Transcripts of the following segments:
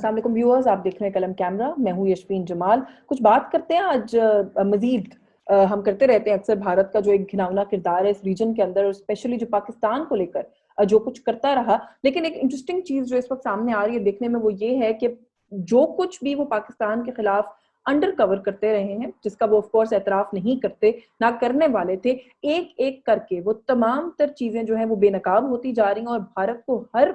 अस्सलाम वालेकुम व्यूअर्स, आप देख रहे हैं कलम कैमरा। मैं हूँ यशवीन जमाल। कुछ बात करते हैं आज मजीद। हम करते रहते हैं अक्सर भारत का जो एक घिनौना किरदार है इस रीजन के अंदर, और स्पेशली जो पाकिस्तान को लेकर जो कुछ करता रहा। लेकिन एक इंटरेस्टिंग चीज जो इस वक्त सामने आ रही है देखने में, वो ये है कि जो कुछ भी वो पाकिस्तान के खिलाफ अंडर कवर करते रहे हैं, जिसका वो ऑफ कोर्स एतराफ नहीं करते, ना करने वाले थे, एक एक करके वो तमाम तर चीजें जो है वो बेनकाब होती जा रही हैं। और भारत को हर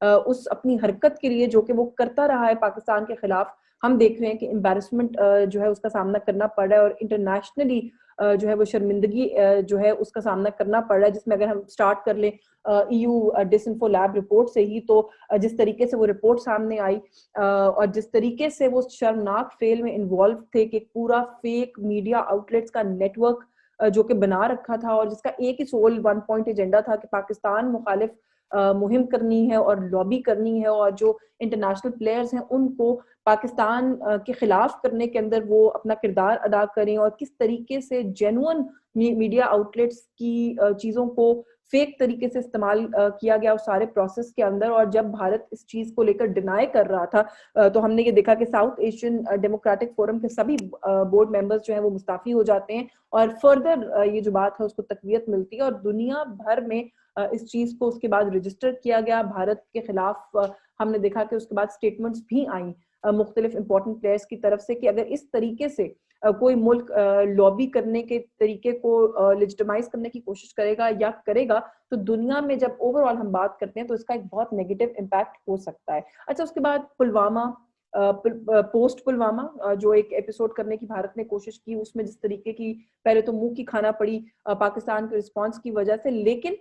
उस अपनी हरकत के लिए जो कि वो करता रहा है पाकिस्तान के खिलाफ, हम देख रहे हैं कि एम्बैरसमेंट जो है उसका सामना करना पड़ रहा है, और इंटरनेशनली जो है वो शर्मिंदगी जो है उसका सामना करना पड़ रहा है। जिसमें अगर हम स्टार्ट कर लें EU डिसइंफो लैब रिपोर्ट से ही, तो जिस तरीके से वो रिपोर्ट सामने आई और जिस तरीके से वो शर्मनाक फेल में इन्वॉल्व थे कि पूरा फेक मीडिया आउटलेट्स का नेटवर्क जो कि बना रखा था, और जिसका एक ही सोल वन पॉइंट एजेंडा था कि पाकिस्तान मुखालिफ मुहिम करनी है और लॉबी करनी है, और जो इंटरनेशनल प्लेयर्स हैं उनको पाकिस्तान के खिलाफ करने के अंदर वो अपना किरदार अदा करें, और किस तरीके से जेन्युइन मीडिया आउटलेट्स की चीज़ों को फेक तरीके से इस्तेमाल किया गया उस सारे प्रोसेस के अंदर। और जब भारत इस चीज़ को लेकर डिनाई कर रहा था तो हमने ये देखा कि साउथ एशियन डेमोक्रेटिक फोरम के सभी बोर्ड मेंबर्स जो हैं वो मुस्ताफी हो जाते हैं, और फर्दर ये जो बात है उसको तकवीत मिलती है, और दुनिया भर में इस चीज को उसके बाद रजिस्टर किया गया भारत के खिलाफ। हमने देखा कि उसके बाद स्टेटमेंट्स भी आई मुख्तलिफ इंपॉर्टेंट प्लेयर्स की तरफ से कि अगर इस तरीके से कोई मुल्क लॉबी करने के तरीके को लेजिटिमाइज करने की कोशिश करेगा या करेगा, तो दुनिया में जब ओवरऑल हम बात करते हैं तो इसका एक बहुत नेगेटिव इम्पैक्ट हो सकता है। अच्छा, उसके बाद पुलवामा, पोस्ट पुलवामा जो एक एपिसोड करने की भारत ने कोशिश की, उसमें जिस तरीके की पहले तो मुंह की खाना पड़ी पाकिस्तान के रिस्पांस की वजह से, लेकिन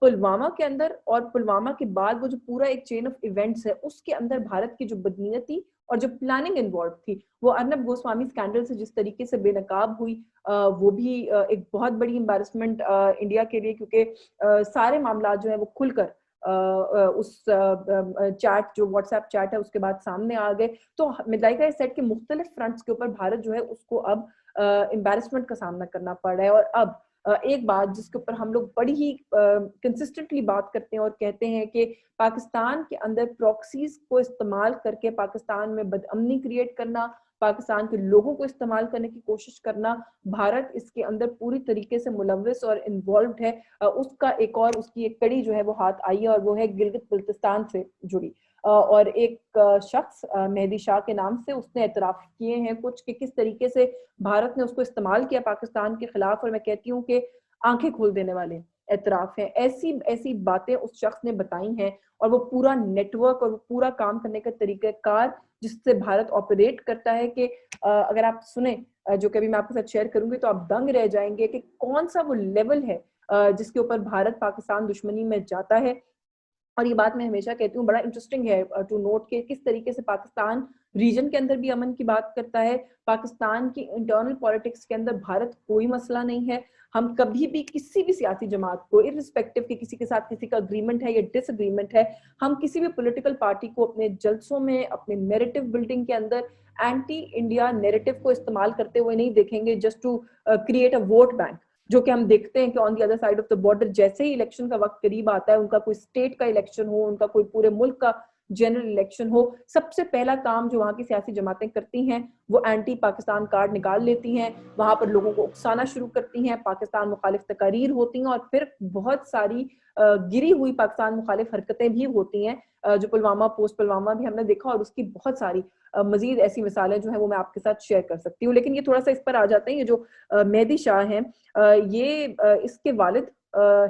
पुलवामा के अंदर और पुलवामा के बाद वो जो पूरा एक चेन ऑफ इवेंट्स है उसके अंदर भारत की जो बदनीयती और जो प्लानिंग इन्वॉल्व थी, वो अर्नब गोस्वामी स्कैंडल से जिस तरीके से बेनकाब हुई, वो भी एक बहुत बड़ी एम्बैरसमेंट इंडिया के लिए, क्योंकि सारे मामला जो है वो खुलकर उस चैट जो व्हाट्सएप चैट है उसके बाद सामने आ गए। तो मिलाइका सेट के मुख्तलिफ फ्रंट्स के ऊपर भारत जो है उसको अब एम्बैरसमेंट का सामना करना पड़ रहा है। और अब एक बात जिसके ऊपर हम लोग बड़ी ही कंसिस्टेंटली बात करते हैं और कहते हैं कि पाकिस्तान के अंदर प्रॉक्सीज को इस्तेमाल करके पाकिस्तान में बदअमनी क्रिएट करना, पाकिस्तान के लोगों को इस्तेमाल करने की कोशिश करना, भारत इसके अंदर पूरी तरीके से मुलव्वस और इन्वॉल्व है। उसका एक और उसकी एक कड़ी जो है वो हाथ आई है, और वो है गिलगित बल्तिस्तान से जुड़ी। और एक शख्स मेहदी शाह के नाम से उसने एतराफ किए हैं कुछ कि किस तरीके से भारत ने उसको इस्तेमाल किया पाकिस्तान के खिलाफ। और मैं कहती हूँ कि आंखें खोल देने वाले एतराफ हैं, ऐसी ऐसी बातें उस शख्स ने बताई हैं, और वो पूरा नेटवर्क और वो पूरा काम करने का तरीक़ाकार जिससे भारत ऑपरेट करता है कि अगर आप सुने जो कभी मैं आपके साथ शेयर करूंगी तो आप दंग रह जाएंगे कि कौन सा वो लेवल है जिसके ऊपर भारत पाकिस्तान दुश्मनी में जाता है। और ये बात मैं हमेशा कहती हूँ, बड़ा इंटरेस्टिंग है टू नोट के किस तरीके से पाकिस्तान रीजन के अंदर भी अमन की बात करता है, पाकिस्तान की इंटरनल पॉलिटिक्स के अंदर भारत कोई मसला नहीं है। हम कभी भी किसी भी सियासी जमात को इररिस्पेक्टिव कि किसी के साथ किसी का अग्रीमेंट है या डिसएग्रीमेंट है, हम किसी भी पॉलिटिकल पार्टी को अपने जलसों में, अपने नैरेटिव बिल्डिंग के अंदर एंटी इंडिया नैरेटिव को इस्तेमाल करते हुए नहीं देखेंगे just to create a vote bank. जो कि हम देखते हैं कि on the other side of the border जैसे ही इलेक्शन का वक्त करीब आता है, उनका कोई स्टेट का इलेक्शन हो, उनका कोई पूरे मुल्क का जनरल इलेक्शन हो, सबसे पहला काम जो वहां की सियासी जमातें करती हैं वो एंटी पाकिस्तान कार्ड निकाल लेती हैं, वहां पर लोगों को उकसाना शुरू करती हैं, पाकिस्तान मुखालिफ तकारीर होती हैं, और फिर बहुत सारी गिरी हुई पाकिस्तान मुखालिफ हरकतें भी होती हैं जो पुलवामा पोस्ट पुलवामा भी हमने देखा, और उसकी बहुत सारी मजीद ऐसी मिसालें जो है वो मैं आपके साथ शेयर कर सकती हूँ। लेकिन ये थोड़ा सा इस पर आ जाते हैं, ये जो मेहदी शाह हैं, ये इसके वालिद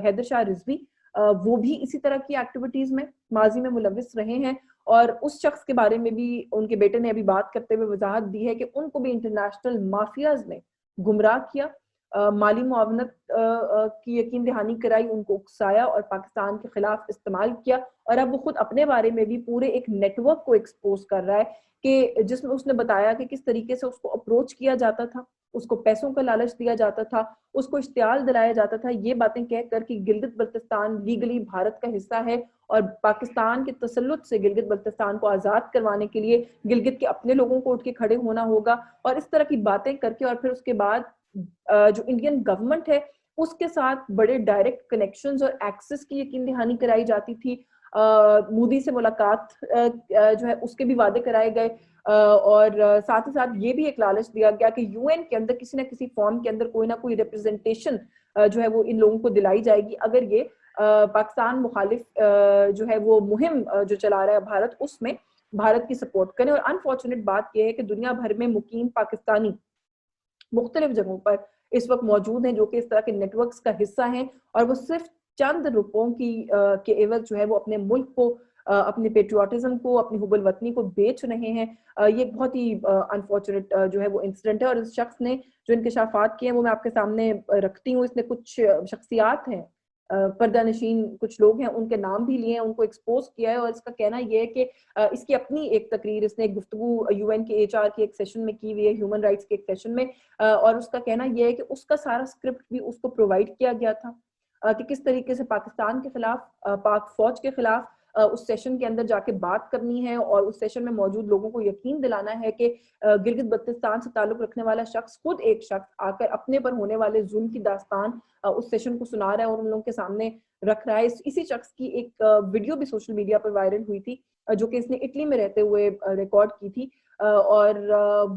हैदर शाह रिजवी, वो भी इसी तरह की एक्टिविटीज में माजी में मुलविस रहे हैं, और उस शख्स के बारे में भी उनके बेटे ने अभी बात करते हुए वजाहत दी है कि उनको भी इंटरनेशनल माफियाज ने गुमराह किया, माली मुआवनत की यकीन दहानी कराई, उनको उकसाया और पाकिस्तान के खिलाफ इस्तेमाल किया। और अब वो खुद अपने बारे में भी पूरे एक नेटवर्क को एक्सपोज कर रहा है कि जिसमें उसने बताया कि किस तरीके से उसको अप्रोच किया जाता था, उसको पैसों का लालच दिया जाता था, उसको इश्तियाल दिलाया जाता था, ये बातें कहकर कि गिलगित बल्तिस्तान लीगली भारत का हिस्सा है, और पाकिस्तान के तसल्लुत से गिलगित बल्तिस्तान को आज़ाद करवाने के लिए गिलगित के अपने लोगों को उठ के खड़े होना होगा। और इस तरह की बातें करके, और फिर उसके बाद जो इंडियन गवर्नमेंट है उसके साथ बड़े डायरेक्ट कनेक्शंस और एक्सेस की यकीन दहानी कराई जाती थी। مودی سے ملاقات جو ہے اس کے بھی وعدے کرائے گئے، اور ساتھ ہی ساتھ یہ بھی ایک لالچ دیا گیا کہ یو این کے اندر کسی نہ کسی فارم کے اندر کوئی نہ کوئی ریپرزنٹیشن جو ہے وہ ان لوگوں کو دلائی جائے گی اگر یہ پاکستان مخالف جو ہے وہ مہم جو چلا رہا ہے بھارت، اس میں بھارت کی سپورٹ کریں. اور انفارچونیٹ بات یہ ہے کہ دنیا بھر میں مقیم پاکستانی مختلف جگہوں پر اس وقت موجود ہیں جو کہ اس طرح کے نیٹ ورکس کا حصہ ہیں، اور وہ صرف چند روپوں کے عوض جو ہے وہ اپنے ملک کو، اپنے پیٹریوٹزم کو، اپنی حب الوطنی کو بیچ رہے ہیں. یہ بہت ہی انفارچونیٹ جو ہے وہ انسیڈنٹ ہے. اور اس شخص نے جو انکشافات کیے ہیں وہ میں آپ کے سامنے رکھتی ہوں. اس نے کچھ شخصیات ہیں، پردہ نشین کچھ لوگ ہیں، ان کے نام بھی لیے ہیں، ان کو ایکسپوز کیا ہے. اور اس کا کہنا یہ ہے کہ اس کی اپنی ایک تقریر، اس نے ایک گفتگو یو این کے ایچ آر کے ایک سیشن میں کی ہوئی ہے، ہیومن رائٹس کے ایک سیشن میں، اور اس کا کہنا یہ ہے کہ اس کا سارا اسکرپٹ بھی اس کو پرووائڈ کیا گیا تھا کہ کس طریقے سے پاکستان کے خلاف، پاک فوج کے خلاف اس سیشن کے اندر جا کے بات کرنی ہے، اور اس سیشن میں موجود لوگوں کو یقین دلانا ہے کہ گلگت بلتستان سے تعلق رکھنے والا شخص، خود ایک شخص آ کر اپنے پر ہونے والے ظلم کی داستان اس سیشن کو سنا رہا ہے اور ان لوگوں کے سامنے رکھ رہا ہے. اسی شخص کی ایک ویڈیو بھی سوشل میڈیا پر وائرل ہوئی تھی جو کہ اس نے اٹلی میں رہتے ہوئے ریکارڈ کی تھی، اور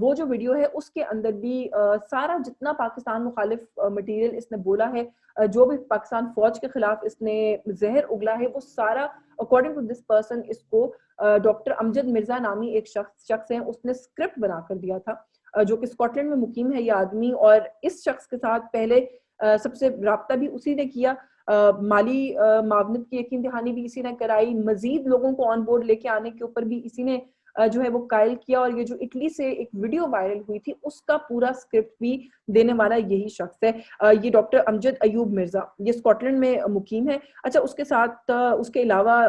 وہ جو ویڈیو ہے اس کے اندر بھی سارا جتنا پاکستان مخالف مٹیریل اس نے بولا ہے، جو بھی پاکستان فوج کے خلاف اس نے زہر اگلا ہے، وہ سارا اکارڈنگ ٹو دس پرسن اس کو ڈاکٹر امجد مرزا نامی ایک شخص ہیں، اس نے اسکرپٹ بنا کر دیا تھا، جو کہ اسکاٹ لینڈ میں مقیم ہے یہ آدمی. اور اس شخص کے ساتھ پہلے سب سے رابطہ بھی اسی نے کیا، مالی معاونت کی یقین دہانی بھی اسی نے کرائی، مزید لوگوں کو آن بورڈ لے کے آنے کے اوپر بھی اسی نے جو ہے وہ قائل کیا. اور یہ جو اٹلی سے ایک ویڈیو وائرل ہوئی تھی اس کا پورا اسکرپٹ بھی دینے والا یہی شخص ہے، یہ ڈاکٹر امجد ایوب مرزا، یہ اسکاٹ لینڈ میں مقیم ہے. اچھا، اس کے ساتھ اس کے علاوہ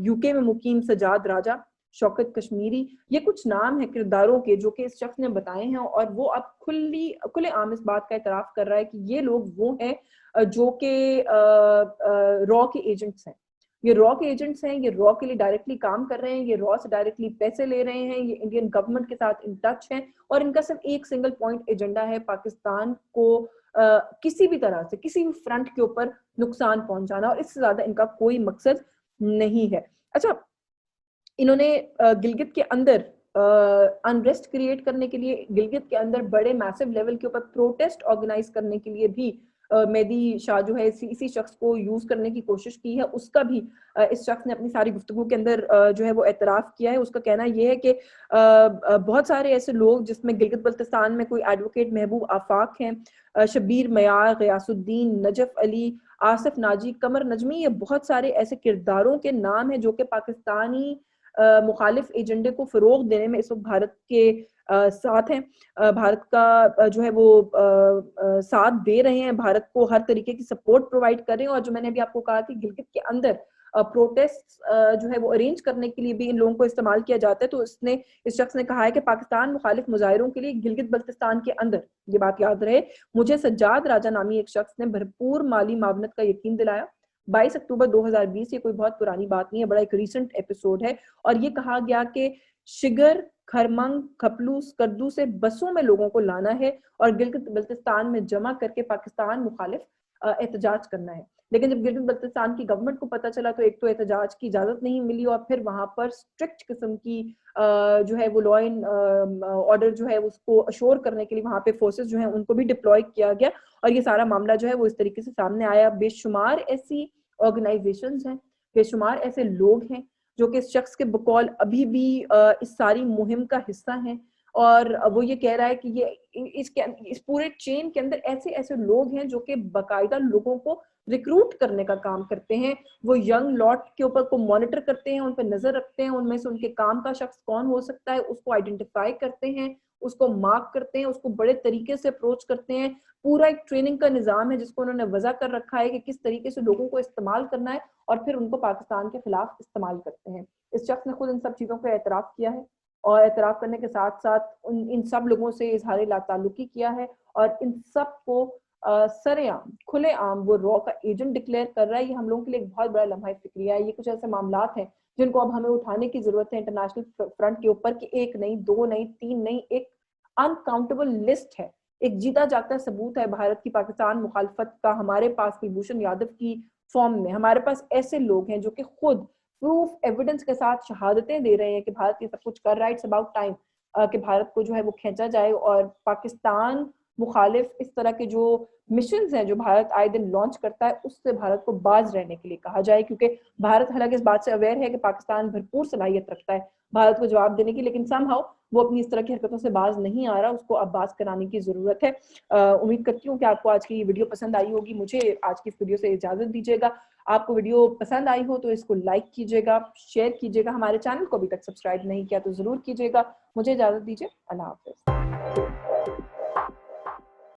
یو کے میں مقیم سجاد راجہ، شوکت کشمیری، یہ کچھ نام ہیں کرداروں کے جو کہ اس شخص نے بتائے ہیں. اور وہ اب کھلے عام اس بات کا اعتراف کر رہا ہے کہ یہ لوگ وہ ہیں جو کہ را کے ایجنٹس ہیں. یہ را کے ایجنٹس ہیں، یہ را کے لیے ڈائریکٹلی کام کر رہے ہیں، یہ را سے ڈائریکٹلی پیسے لے رہے ہیں، یہ انڈین گورنمنٹ کے ساتھ ان ٹچ ہیں، اور ان کا صرف ایک سنگل پوائنٹ ایجنڈا ہے پاکستان کو کسی بھی طرح سے کسی بھی فرنٹ کے اوپر نقصان پہنچانا، اور اس سے زیادہ ان کا کوئی مقصد نہیں ہے. اچھا، انہوں نے گلگت کے اندر انریسٹ کریٹ کرنے کے لیے، گلگت کے اندر بڑے میسو لیول کے اوپر پروٹیسٹ آرگنائز کرنے کے لیے بھی مہدی شاہ جو ہے اسی شخص کو یوز کرنے کی کوشش کی ہے. اس کا بھی اس شخص نے اپنی ساری گفتگو کے اندر جو ہے وہ اعتراف کیا ہے. اس کا کہنا یہ ہے کہ بہت سارے ایسے لوگ جس میں گلگت بلتستان میں کوئی ایڈوکیٹ محبوب آفاق ہیں، شبیر میار، غیاث الدین، نجف علی، آصف ناجی، قمر نجمی، یہ بہت سارے ایسے کرداروں کے نام ہیں جو کہ پاکستانی مخالف ایجنڈے کو فروغ دینے میں اس وقت بھارت کے ساتھ ہیں، بھارت کا جو ہے وہ ساتھ دے رہے ہیں، بھارت کو ہر طریقے کی سپورٹ پرووائڈ کر رہے ہیں. اور جو میں نے بھی آپ کو کہا کہ گلگت کے اندر پروٹیسٹ جو ہے وہ ارینج کرنے کے لیے بھی ان لوگوں کو استعمال کیا جاتا ہے. تو اس شخص نے کہا ہے کہ پاکستان مخالف مظاہروں کے لیے گلگت بلتستان کے اندر، یہ بات یاد رہے، مجھے سجاد راجہ نامی ایک شخص نے بھرپور مالی معاونت کا یقین دلایا. 22 اکتوبر 2020، یہ کوئی بہت پرانی بات نہیں ہے، بڑا ایک ریسنٹ ایپیسوڈ ہے. اور یہ کہا گیا کہ شگر، کھرمنگ، کھپلو، سکردو سے بسوں میں لوگوں کو لانا ہے اور گلگت بلتستان میں جمع کر کے پاکستان مخالف احتجاج کرنا ہے. لیکن جب گلگت بلتستان کی گورنمنٹ کو پتا چلا تو ایک تو احتجاج کی اجازت نہیں ملی، اور پھر وہاں پر اسٹرکٹ قسم کی جو ہے وہ لا اینڈ آرڈر جو ہے اس کو اشور کرنے کے لیے وہاں پہ فورسز جو ہیں ان کو بھی ڈپلوائے کیا گیا. اور یہ سارا معاملہ جو ہے وہ اس طریقے سے سامنے آیا. بے شمار ایسی آرگنائزیشنز ہیں، بے شمار ایسے لوگ ہیں جو کہ اس شخص کے بقول ابھی بھی اس ساری مہم کا حصہ ہیں، اور وہ یہ کہہ رہا ہے کہ یہ اس پورے چین کے اندر ایسے لوگ ہیں جو کہ باقاعدہ لوگوں کو ریکروٹ کرنے کا کام کرتے ہیں. وہ ینگ لاٹ کے اوپر کو مانیٹر کرتے ہیں، ان پہ نظر رکھتے ہیں، ان میں سے ان کے کام کا شخص کون ہو سکتا ہے اس کو آئیڈینٹیفائی کرتے ہیں، اس کو مارک کرتے ہیں، اس کو بڑے طریقے سے اپروچ کرتے ہیں. پورا ایک ٹریننگ کا نظام ہے جس کو انہوں نے وضع کر رکھا ہے کہ کس طریقے سے لوگوں کو استعمال کرنا ہے اور پھر ان کو پاکستان کے خلاف استعمال کرتے ہیں. اس شخص نے خود ان سب چیزوں کا اعتراف کیا ہے، اور اعتراف کرنے کے ساتھ ساتھ ان سب لوگوں سے اظہار لا تعلقی کیا ہے، اور ان سب کو سرے عام کھلے عام وہ را کا ایجنٹ ڈکلیئر کر رہا ہے. یہ ہم لوگوں کے لیے ایک بہت بڑا لمحہ فکریہ ہے. یہ کچھ ایسے معاملات ہیں جن کو اب ہمیں اٹھانے کی ضرورت ہے انٹرنیشنل فرنٹ کے اوپر، کہ ایک نہیں، دو نہیں، تین نہیں، ایک انکاؤنٹیبل لسٹ ہے، ایک جیتا جاگتا ثبوت ہے بھارت کی پاکستان مخالفت کا ہمارے پاس کلبھوشن یادو کی فارم میں. ہمارے پاس ایسے لوگ ہیں جو کہ خود प्रूफ एविडेंस के साथ शहादतें दे रहे हैं कि भारत ये सब कुछ कर रहा है, इट्स अबाउट टाइम कि भारत को जो है वो खींचा जाए और पाकिस्तान मुखालिफ इस तरह के जो मिशंस हैं जो भारत आए दिन लॉन्च करता है उससे भारत को बाज रहने के लिए कहा जाए, क्योंकि भारत हालांकि इस बात से अवेयर है कि पाकिस्तान भरपूर सलाहियत रखता है भारत को जवाब देने की, लेकिन समहाउ वो अपनी इस तरह की हरकतों से बाज नहीं आ रहा, उसको अब बाज कराने की जरूरत है। उम्मीद करती हूँ कि आपको आज की वीडियो पसंद आई होगी। मुझे आज की इस वीडियो से इजाजत दीजिएगा। आपको वीडियो पसंद आई हो तो इसको लाइक कीजिएगा, शेयर कीजिएगा, हमारे चैनल को अभी तक सब्सक्राइब नहीं किया तो जरूर कीजिएगा। मुझे इजाजत दीजिए, अल्लाह हाफिज।